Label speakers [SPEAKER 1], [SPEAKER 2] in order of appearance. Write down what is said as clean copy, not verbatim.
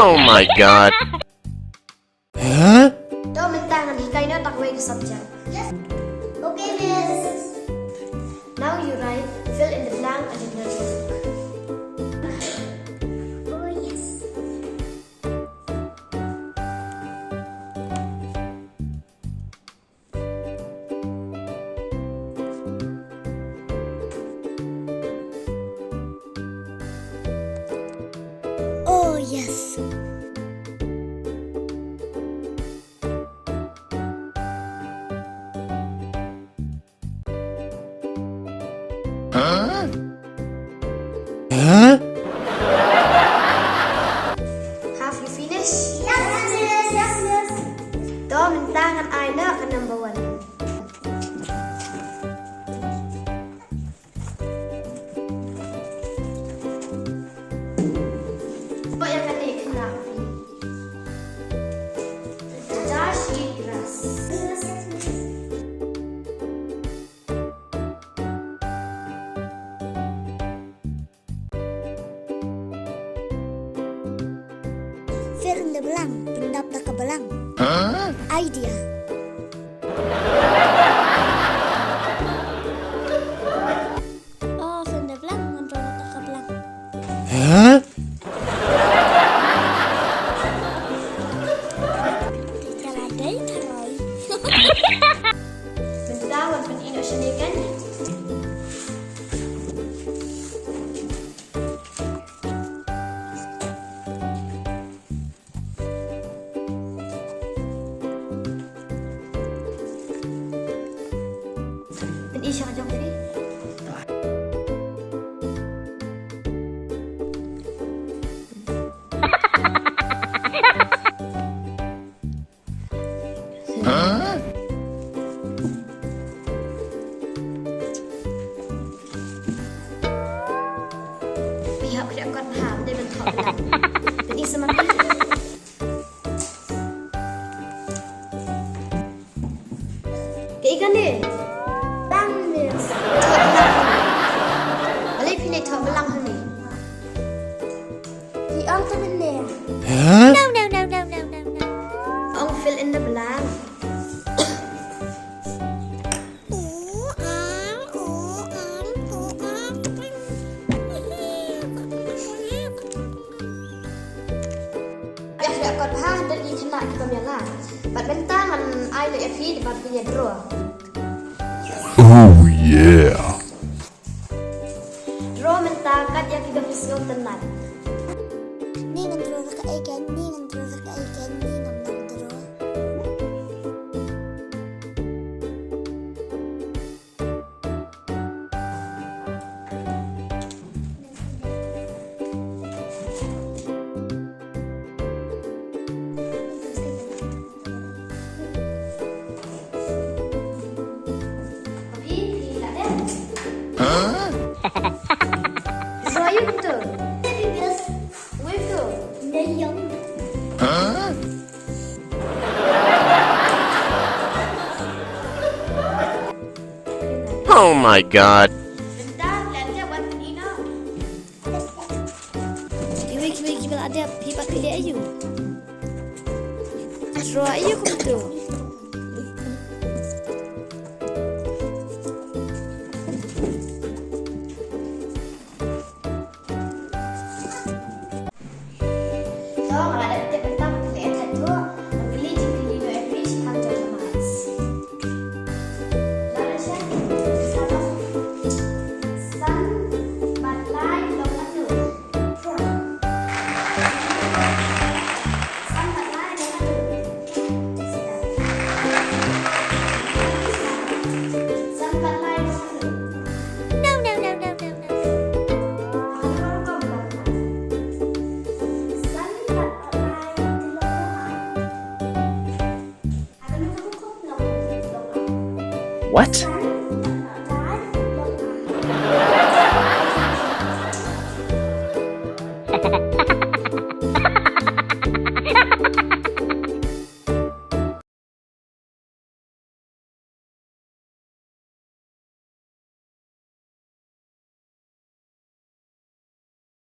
[SPEAKER 1] Oh my god.
[SPEAKER 2] Huh?
[SPEAKER 3] Daw mentangan hikay na takway ka subject.
[SPEAKER 4] Yes. Okay, miss.
[SPEAKER 3] Now you write, fill in the blank and in the book.
[SPEAKER 4] Oh, yes. Oh, yes.
[SPEAKER 1] Huh?
[SPEAKER 2] Huh?
[SPEAKER 3] Have you finished?
[SPEAKER 4] Yes, miss. Yes, miss.
[SPEAKER 3] Daw mentangan ay na ka number 1. Apa yang kata Khynnah? Dash eat grass.
[SPEAKER 4] Yes, yes, miss. Fill in the blank. Pendap ke belang.
[SPEAKER 1] Huh?
[SPEAKER 4] Idea. Oh, fill in the blank. Pendap ke belang.
[SPEAKER 2] Huh?
[SPEAKER 4] Kalau ada taruh.
[SPEAKER 3] Mentawan pen ino siya kan? Pen isya ka Jong fi?
[SPEAKER 1] Huh?
[SPEAKER 3] Pihak tidak kuat faham dia bentuk. Pen isa mati. Kaigan ni.
[SPEAKER 4] Bang, miss.
[SPEAKER 3] Thot belang. Alay pinay thot belang ni.
[SPEAKER 4] Di on to benar.
[SPEAKER 2] Huh?
[SPEAKER 4] No, no, no, no, no, no, no.
[SPEAKER 3] Ong fill in the blank. Biar tidak kuat faham dan ini kena kita mengalah. Bat bentangan ai le fi di bat punya draw.
[SPEAKER 2] Oh yeah.
[SPEAKER 3] Draw mentakat yang kita mesti tenan.
[SPEAKER 4] Ni ngan terus ke ikan, ni ngan terus ke ikan, ni ngan terus.
[SPEAKER 3] Tapi tidak ada.
[SPEAKER 1] Huh?
[SPEAKER 3] Draw you betul.
[SPEAKER 4] Tapi miss,
[SPEAKER 3] Betul.
[SPEAKER 4] ni yang
[SPEAKER 1] Huh? Oh my god.
[SPEAKER 3] Bentar, belanja buat penino. Kiwi bila ada pipa kili ayu. Draw ayu kau betul. So, kalau ada tiap bentar, lihat satu. Beli jengkili no fish, hamzah tomat. Lalu siap, salam. San, batlay, lomatu. San, batlay, lomatu. San, batlay, lomatu.
[SPEAKER 4] no, no, no, no, no, no.
[SPEAKER 3] Ano kau bilang? San, batlay, lomatu. Ano kau kau bilang?
[SPEAKER 1] What?